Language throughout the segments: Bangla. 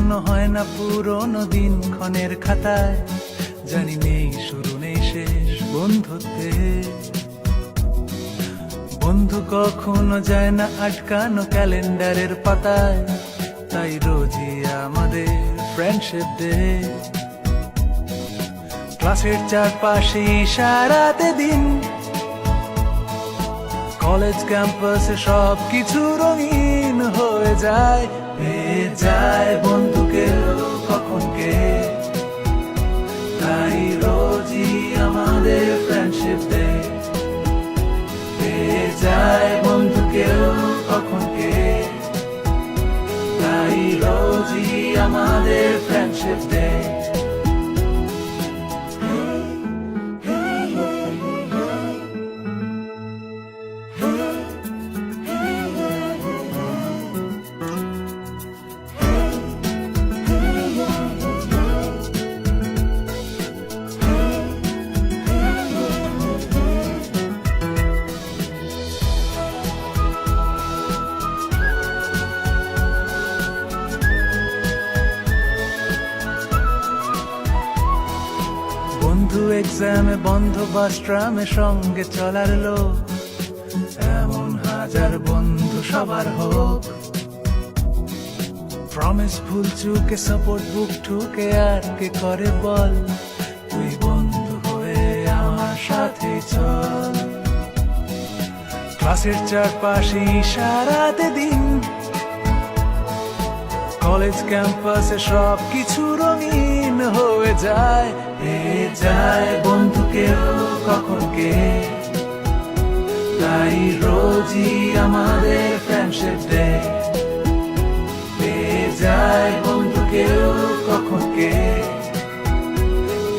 কখনো হয় না পুরনো দিন ক্ষণের খাতায়, জানি নেই শুরু নেই শেষ বন্ধুত্বে। বন্ধু কখনো যায় না আটকানো ক্যালেন্ডারের পাতায়, তাই রোজই আমাদের ফ্রেন্ডশিপ ডে। ক্লাসের চারপাশে সারাতে দিন, কলেজ ক্যাম্পাসে সব কিছু রঙিন হয়ে যায়। পেয়ে যায় বন্ধুকে কখন কে, তাই রোজই আমাদের ফ্রেন্ডশিপ ডে। পেয়ে যায় বন্ধুকে কখন কে, তাই রোজই আমাদের ফ্রেন্ডশিপ ডে। বন্ধু এক্সামে বন্ধ বাস ট্রামে সঙ্গে চলার লোক, এমন হাজার বন্ধু সবার হোক। প্রমিস ভুল চুকে সাপোর্ট বুক ঠুকে আর কে করে বল, তুই বন্ধু হয়ে আমার সাথে চল। ক্লাসের চারপাশে সারাতে দিন, কলেজ ক্যাম্পাসে সব কিছু রঙিন হয়ে যায়। পেয়ে যায় বন্ধুকে কখন কে, তাই রোজই আমাদের ফ্রেন্ডশিপ ডে। পেয়ে যায় বন্ধুকে কখন কে,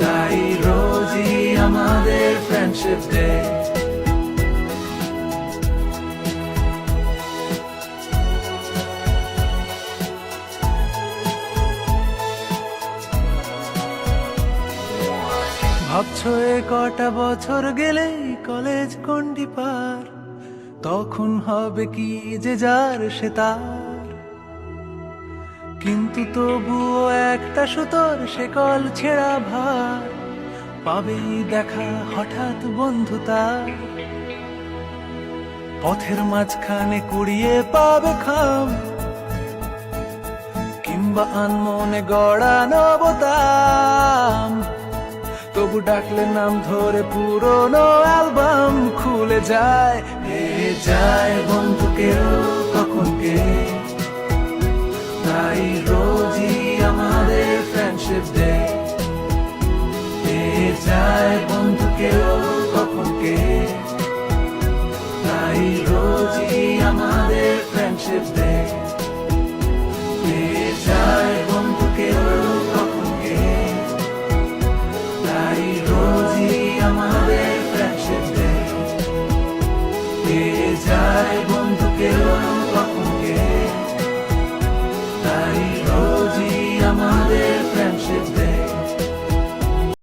তাই রোজই আমাদের ফ্রেন্ডশিপ ডে। ভাবছো এ কটা বছর গেলেই কলেজ গণ্ডি পার, তখন হবে কি যে যার সে তার। কিন্তু তবুও একটা সুতোর শেকল ছেঁড়া ভার, পাবেই দেখা হঠাৎ বন্ধু তার। পথের মাঝখানে কুড়িয়ে পাবে খাম, কিংবা আনমনে গড়ানো বোতাম। তবু ডাকলে নাম ধরে পুরনো অ্যালবাম খুলে যায়। পেয়ে যায় বন্ধুকে কখন কে, তাই রোজই আমাদের ফ্রেন্ডশিপ ডে। পেয়ে যায় বন্ধুকে কখন কে, তাই রোজই আমাদের ফ্রেন্ডশিপ ডে। পেয়ে যায় বন্ধুকে কখন কে, তাই রোজই আমাদের ফ্রেন্ডশিপ ডে। পেয়ে যায় বন্ধু